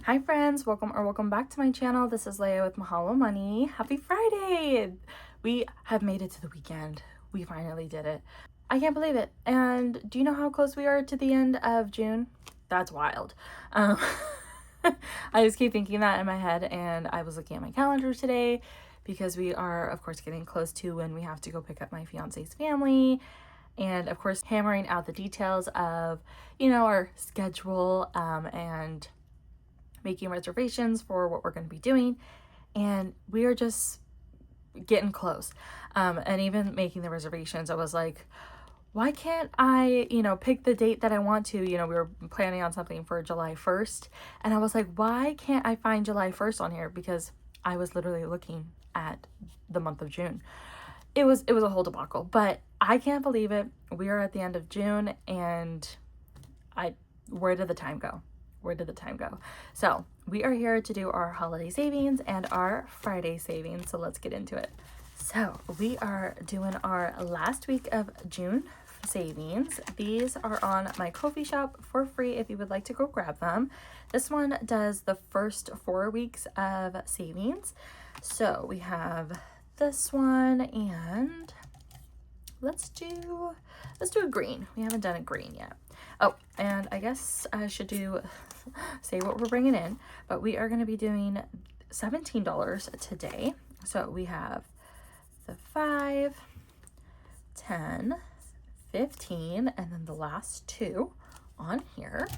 Hi friends, welcome back to my channel. This is Leia with Mahalo Money. Happy Friday! We have made it to the weekend. We finally did it. I can't believe it. And do you know how close we are to the end of June? That's wild. I just keep thinking that in my head, and I was looking at my calendar today because we are of course getting close to when we have to go pick up my fiance's family, and of course hammering out the details of our schedule and making reservations for what we're going to be doing. And we are just getting close. And even making the reservations, I was like, why can't I, pick the date that I want to? We were planning on something for July 1st. And I was like, why can't I find July 1st on here? Because I was literally looking at the month of June. It was a whole debacle, but I can't believe it. We are at the end of June, and where did the time go? Where did the time go? So we are here to do our holiday savings and our Friday savings. So let's get into it. So we are doing our last week of June savings. These are on my Ko-fi shop for free if you would like to go grab them. This one does the first 4 weeks of savings. So we have this one, and let's do a green. We haven't done a green yet. Oh, and I guess I should say what we're bringing in, but we are going to be doing $17 today. So we have the 5, 10, 15, and then the last 2 on here.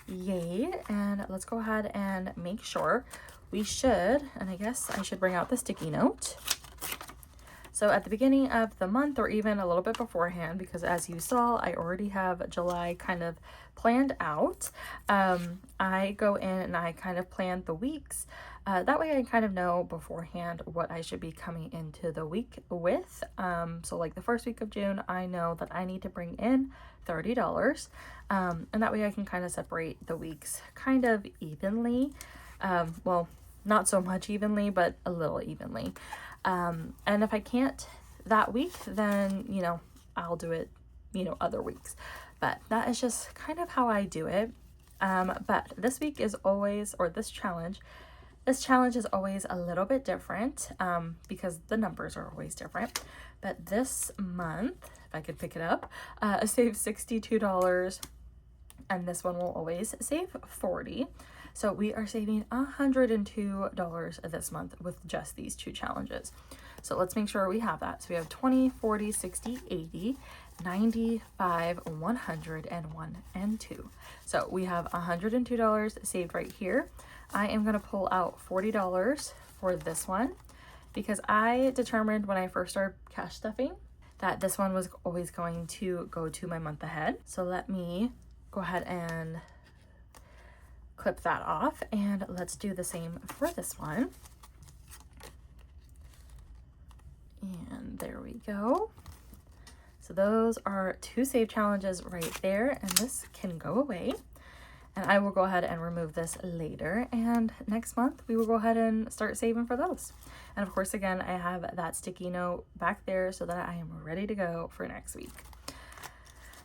Yay. And let's go ahead and make sure we should, and I guess I should bring out the sticky note. So at the beginning of the month, or even a little bit beforehand, because as you saw, I already have July kind of planned out. I go in and I kind of plan the weeks. That way I kind of know beforehand what I should be coming into the week with. So like the first week of June, I know that I need to bring in $30. And that way I can kind of separate the weeks kind of evenly. Well, not so much evenly, but a little evenly. And if I can't that week, then, I'll do it, other weeks. But that is just kind of how I do it. But this week is always, or this challenge is always a little bit different, because the numbers are always different. But this month, if I could pick it up, I saved $62, and this one will always save $40. So we are saving $102 this month with just these 2 challenges. So let's make sure we have that. So we have 20, 40, 60, 80, 95, 100, and 1 and 2. So we have $102 saved right here. I am going to pull out $40 for this one, because I determined when I first started cash stuffing that this one was always going to go to my month ahead. So let me go ahead and clip that off, and let's do the same for this one. And there we go. So those are 2 save challenges right there, and this can go away. And I will go ahead and remove this later, and next month we will go ahead and start saving for those. And of course, again, I have that sticky note back there so that I am ready to go for next week.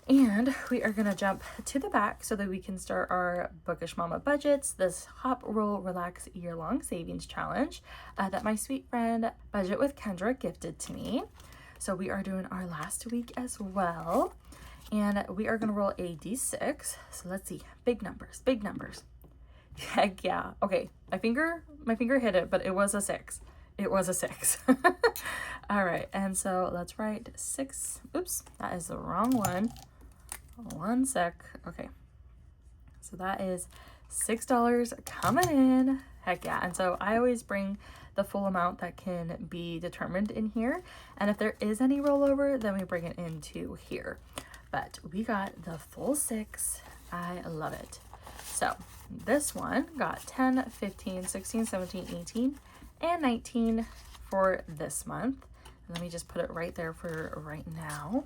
And we are going to jump to the back so that we can start our Bookish Mama Budgets, this Hop, Roll, Relax year-long savings challenge that my sweet friend Budget with Kendra gifted to me. So we are doing our last week as well. And we are going to roll a d6. So let's see. Big numbers. Heck yeah. Okay. My finger hit it, but it was a 6. It was a 6. All right. And so let's write 6. Oops. That is the wrong one. 1 sec. Okay. So that is $6 coming in. Heck yeah. And so I always bring the full amount that can be determined in here. And if there is any rollover, then we bring it into here. But we got the full 6. I love it. So this one got 10, 15, 16, 17, 18, and 19 for this month. Let me just put it right there for right now.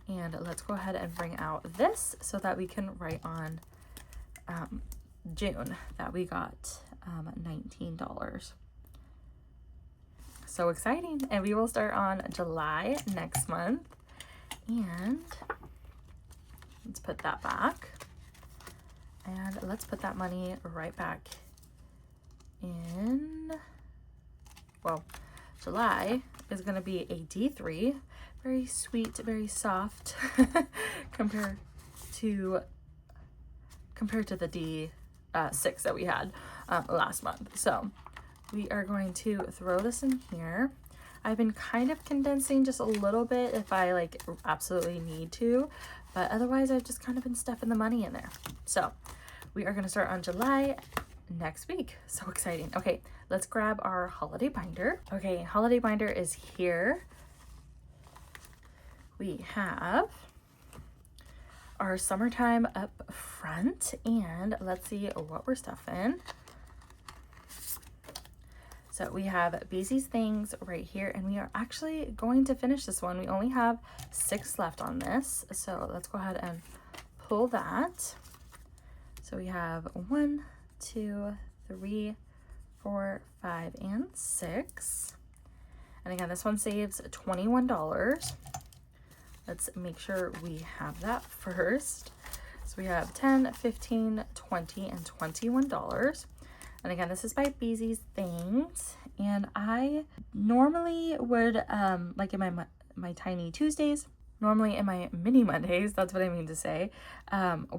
And let's go ahead and bring out this so that we can write on June that we got $19. So exciting. And we will start on July next month. And let's put that back. And let's put that money right back in. Well, July is going to be a D3. Very sweet, very soft compared to the D6 that we had last month. So we are going to throw this in here. I've been kind of condensing just a little bit if I like absolutely need to, but otherwise I've just kind of been stuffing the money in there. So we are going to start on July next week. So exciting. Okay, let's grab our holiday binder. Okay, holiday binder is here. We have our summertime up front, and let's see what we're stuffing. So we have Beezy's Things right here, and we are actually going to finish this one. We only have 6 left on this, so let's go ahead and pull that. So we have 1, 2, 3, 4, 5, and 6. And again, this one saves $21. Let's make sure we have that first. So we have 10, 15, 20, and $21. And again, this is by Beezy's Things. And I normally would, like in my Tiny Tuesdays, normally in my Mini Mondays, that's what I mean to say,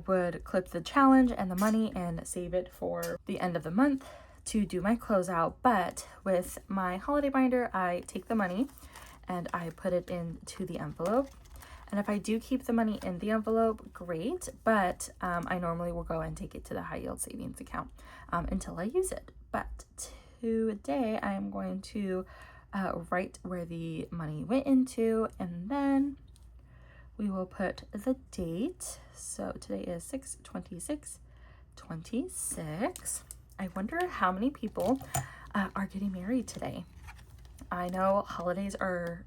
would clip the challenge and the money and save it for the end of the month to do my closeout. But with my holiday binder, I take the money and I put it into the envelope. And if I do keep the money in the envelope, great, but I normally will go and take it to the high yield savings account until I use it. But today I am going to write where the money went into, and then we will put the date. So today is 6/26/26. I wonder how many people are getting married today. I know holidays or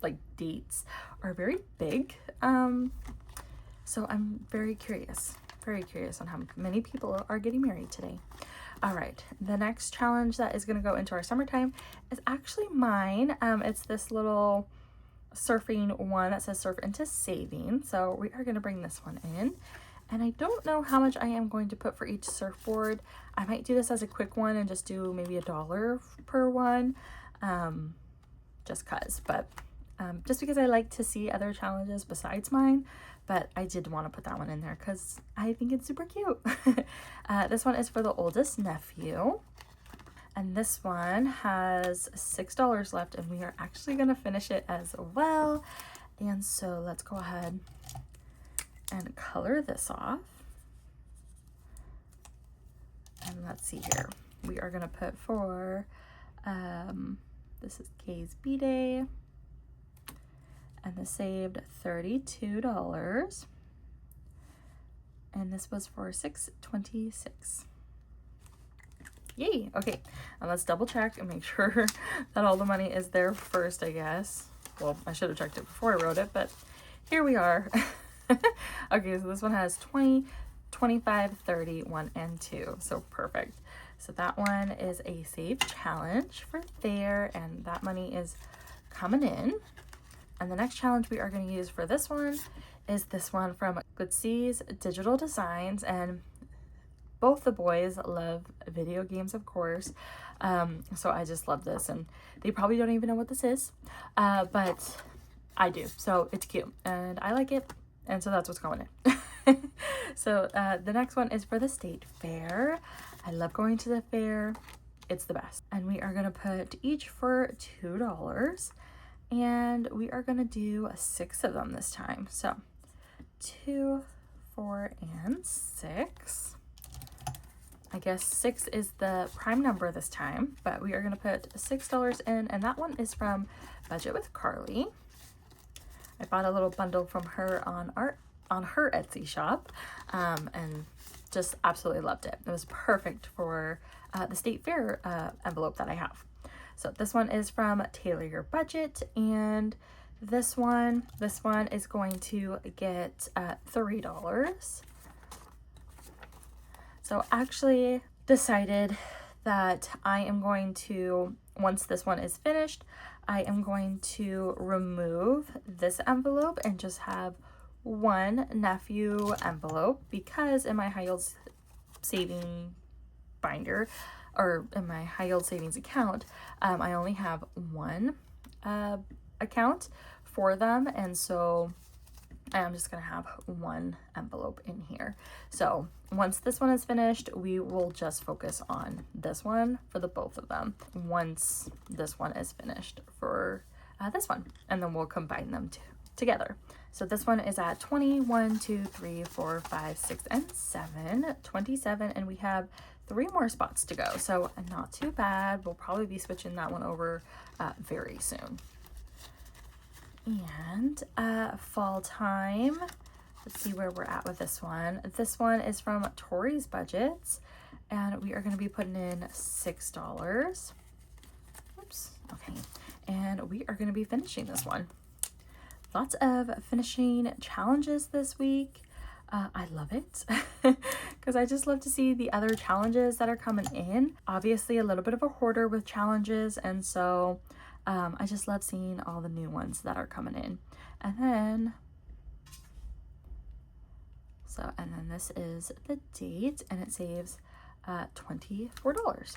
like dates are very big. So I'm very curious on how many people are getting married today. All right, the next challenge that is going to go into our summertime is actually mine. It's this little surfing one that says surf into saving. So we are going to bring this one in. And I don't know how much I am going to put for each surfboard. I might do this as a quick one and just do maybe $1 per one. Just cause, but just because I like to see other challenges besides mine, but I did want to put that one in there because I think it's super cute. This one is for the oldest nephew, and this one has $6 left, and we are actually going to finish it as well. And so let's go ahead and color this off. And let's see here. We are going to put for this is Kay's B-Day, and this saved $32, and this was for 6/26. Yay! Okay, and let's double check and make sure that all the money is there first, I guess. Well, I should have checked it before I wrote it, but here we are. Okay, so this one has 20, 25, 30, 1, and 2, so perfect. So that one is a save challenge for there, and that money is coming in. And the next challenge we are going to use for this one is this one from Goodsee's Digital Designs, and both the boys love video games, of course. So I just love this, and they probably don't even know what this is, but I do. So it's cute, and I like it, and so that's what's going in. So the next one is for the state fair. I love going to the fair. It's the best. And we are going to put each for $2. And we are going to do 6 of them this time. So 2, 4, and 6. I guess 6 is the prime number this time. But we are going to put $6 in. And that one is from Budget with Carly. I bought a little bundle from her on her Etsy shop, and just absolutely loved it. It was perfect for the state fair envelope that I have. So this one is from Tailor Your Budget, and this one is going to get $3. So actually decided that I am going to, once this one is finished, I am going to remove this envelope and just have one nephew envelope, because in my high yield saving binder, or in my high yield savings account, I only have one account for them, and so I'm just gonna have one envelope in here. So once this one is finished, we will just focus on this one for the both of them once this one is finished for this one, and then we'll combine them together. So this one is at 20, 1, 2, 3, 4, 5, 6, and 7, 27, and we have 3 more spots to go. So not too bad. We'll probably be switching that one over very soon. And fall time, let's see where we're at with this one. This one is from Tori's Budgets, and we are going to be putting in $6. Oops, okay. And we are going to be finishing this one. Lots of finishing challenges this week. I love it because I just love to see the other challenges that are coming in. Obviously a little bit of a hoarder with challenges, and so I just love seeing all the new ones that are coming in. And then this is the date, and it saves $24.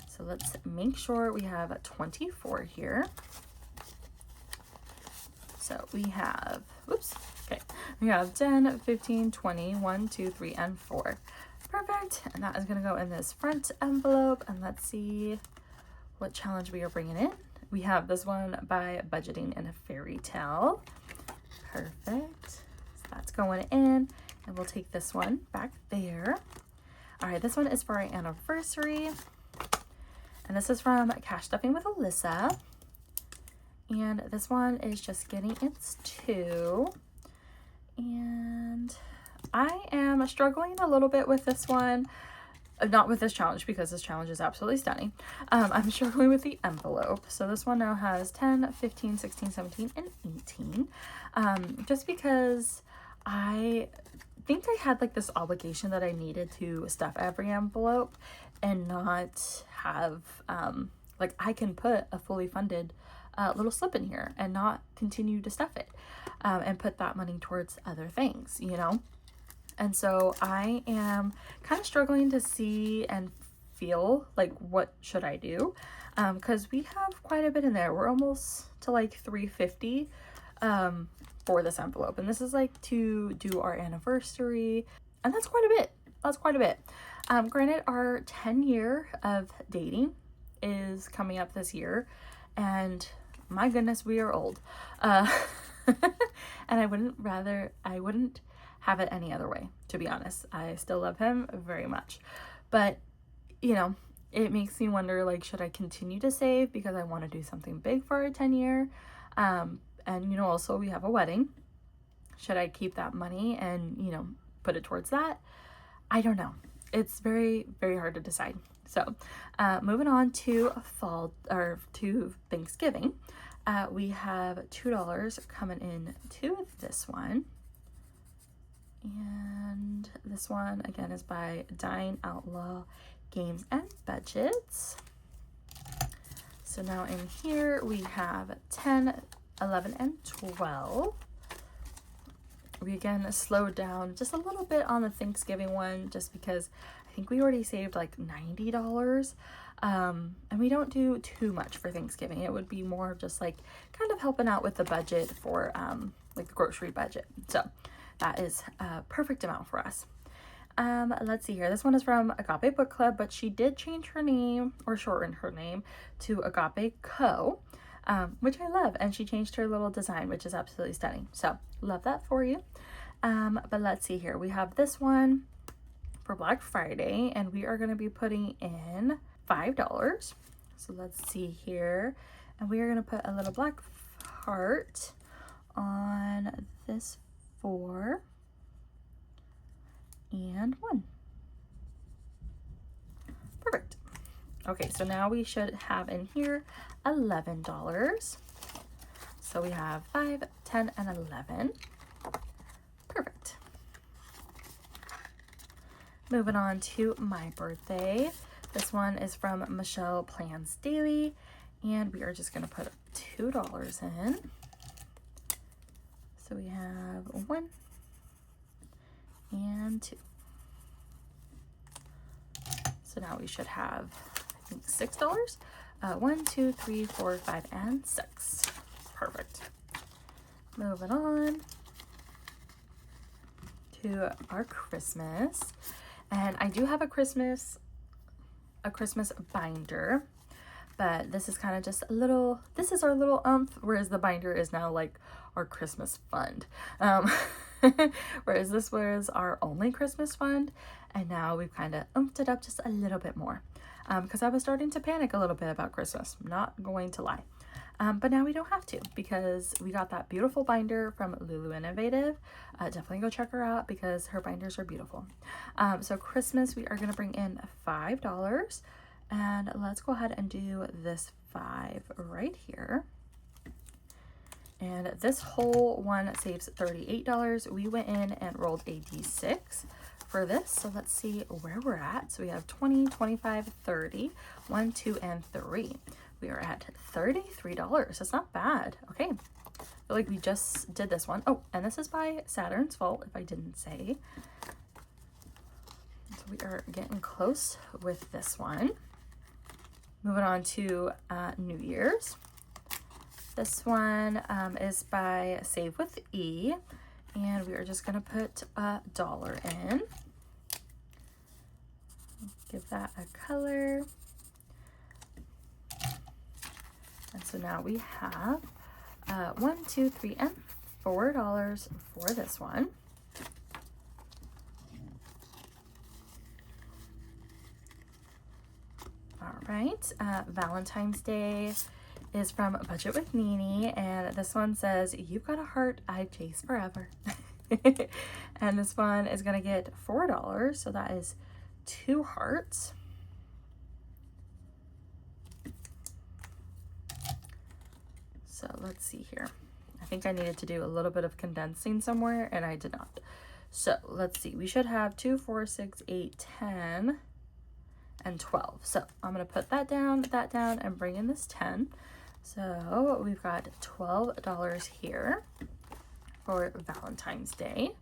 So let's make sure we have 24 here. So we have, we have 10, 15, 20, 1, 2, 3, and 4. Perfect. And that is going to go in this front envelope. And let's see what challenge we are bringing in. We have this one by Budgeting in a Fairy Tale. Perfect. So that's going in. And we'll take this one back there. All right, this one is for our anniversary. And this is from Cash Stuffing with Alyssa. And this one is just getting its 2. And I am struggling a little bit with this one. Not with this challenge, because this challenge is absolutely stunning. I'm struggling with the envelope. So this one now has 10, 15, 16, 17, and 18. Just because I think I had like this obligation that I needed to stuff every envelope and not have, like I can put a fully funded little slip in here and not continue to stuff it and put that money towards other things, you know? And so I am kind of struggling to see and feel like what should I do, because we have quite a bit in there. We're almost to like $350 for this envelope, and this is like to do our anniversary, and that's quite a bit. That's quite a bit. Granted, our 10-year of dating is coming up this year, and my goodness, we are old. And I wouldn't have it any other way, to be honest. I still love him very much, but you know, it makes me wonder, like, should I continue to save because I want to do something big for our 10-year? And you know, also we have a wedding. Should I keep that money and, you know, put it towards that? I don't know. It's very, very hard to decide. So moving on to to Thanksgiving, we have $2 coming in to this one. And this one again is by Dine Outlaw Games and Budgets. So now in here we have 10, 11, and 12. We again slowed down just a little bit on the Thanksgiving one, just because I think we already saved like $90. And we don't do too much for Thanksgiving. It would be more of just like kind of helping out with the budget for like the grocery budget. So that is a perfect amount for us. Let's see here. This one is from Agape Book Club, but she did change her name, or shorten her name, to Agape Co., which I love. And she changed her little design, which is absolutely stunning. So love that for you. But let's see here. We have this one for Black Friday, and we are going to be putting in $5. So let's see here. And we are going to put a little black heart on this 4 and 1. Perfect. Okay, so now we should have in here $11. So we have 5, 10, and 11. Perfect. Moving on to my birthday. This one is from Michelle Plans Daily, and we are just going to put $2 in. So we have 1 and 2. So now we should have, I think, $6. 1, 2, 3, 4, 5, and 6. Perfect. Moving on to our Christmas. And I do have a Christmas binder, but this is kind of just a little, this is our little whereas the binder is now like our Christmas fund. Whereas this was our only Christmas fund, and now we've kind of umped it up just a little bit more. Because I was starting to panic a little bit about Christmas, not going to lie. But now we don't have to, because we got that beautiful binder from Lulu Innovative. Definitely go check her out because her binders are beautiful. So Christmas, we are going to bring in $5. And let's go ahead and do this 5 right here. And this whole one saves $38. We went in and rolled a D6 for this. So let's see where we're at. So we have 20, 25, 30, 1, 2, and 3. We are at $33. That's not bad. Okay. I feel like we just did this one. Oh, and this is by Saturn's Fault, if I didn't say. So we are getting close with this one. Moving on to New Year's. This one is by Save with E, and we are just going to put $1 in. Give that a color. And so now we have 1, 2, 3, and $4 for this one. All right, Valentine's Day is from Budget with Nene, and this one says, "You've got a heart I'd chase forever." And this one is going to get $4, so that is 2 hearts. So let's see here. I think I needed to do a little bit of condensing somewhere, and I did not. So let's see. We should have 2, 4, 6, 8, 10, and 12. So I'm going to put that down, and bring in this 10. So we've got $12 here for Valentine's Day.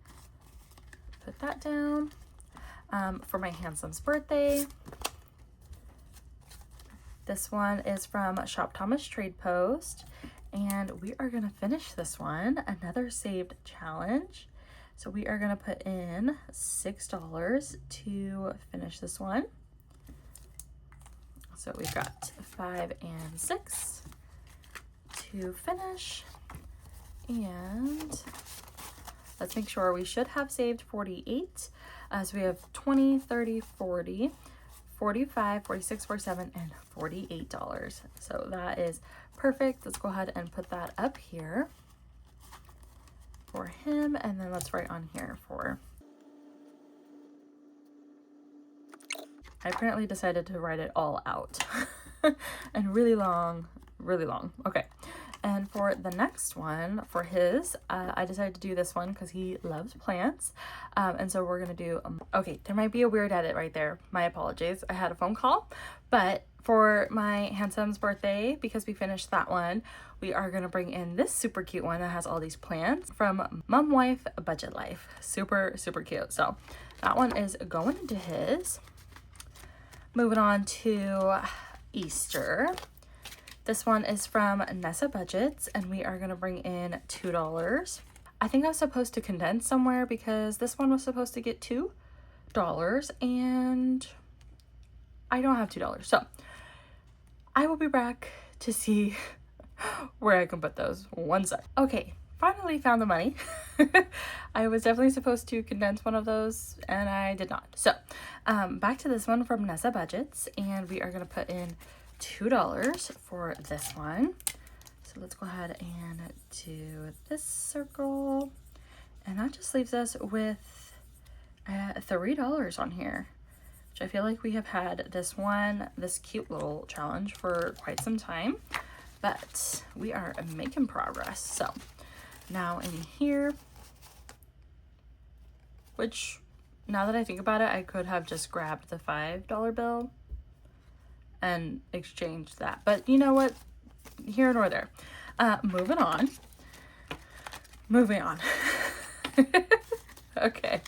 Put that down. For my handsome's birthday, this one is from Shop Thomas Trade Post, and we are going to finish this one, another saved challenge. So we are going to put in $6 to finish this one. So we've got 5 and 6 to finish, and let's make sure we should have saved 48. So we have 20, 30, 40, 45, 46, 47, and $48. So that is perfect. Let's go ahead and put that up here for him, and then let's write on here for... I apparently decided to write it all out. And really long. Okay. And for the next one, for his, I decided to do this one because he loves plants. And so we're going to do, okay, there might be a weird edit right there. My apologies. I had a phone call. But for my handsome's birthday, because we finished that one, we are going to bring in this super cute one that has all these plants from Mom Wife Budget Life. Super, super cute. So that one is going into his. Moving on to Easter. This one is from Nessa Budgets, and we are going to bring in $2. I think I was supposed to condense somewhere because this one was supposed to get $2, and I don't have $2. So I will be back to see where I can put those. One sec. Okay, finally found the money. I was definitely supposed to condense one of those, and I did not. So back to this one from Nessa Budgets, and we are going to put in $2 for this one. So let's go ahead and do this circle, and that just leaves us with $3 on here, which I feel like we have had this cute little challenge for quite some time, but we are making progress. So now in here, which now that I think about it, I could have just grabbed the $5 bill and exchange that, but you know what, here nor there. Moving on. Okay.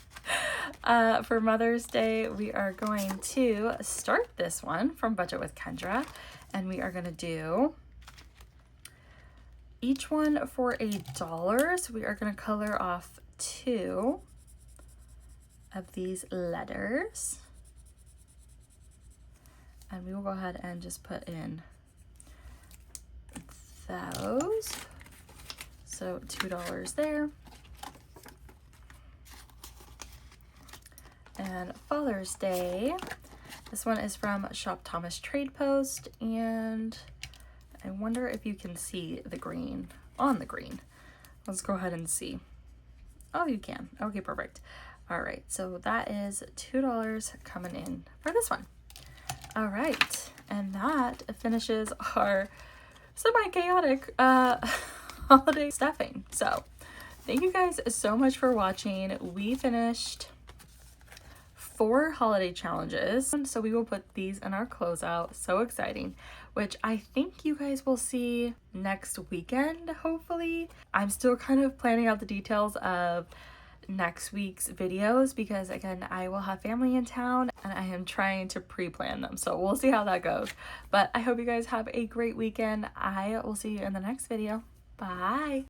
For Mother's Day, we are going to start this one from Budget with Kendra, and we are going to do each one for $1. So we are going to color off 2 of these letters, and we will go ahead and just put in those. So $2 there. And Father's Day, this one is from Shop Thomas Trade Post, and I wonder if you can see the green on the green. Let's go ahead and see. Oh, you can. Okay, perfect. All right, so that is $2 coming in for this one. All right, and that finishes our semi-chaotic holiday stuffing. So thank you guys so much for watching. We finished 4 holiday challenges, so we will put these in our closeout. So exciting, which I think you guys will see next weekend, hopefully. I'm still kind of planning out the details of next week's videos because, again, I will have family in town and I am trying to pre-plan them, so we'll see how that goes. But I hope you guys have a great weekend. I will see you in the next video. Bye.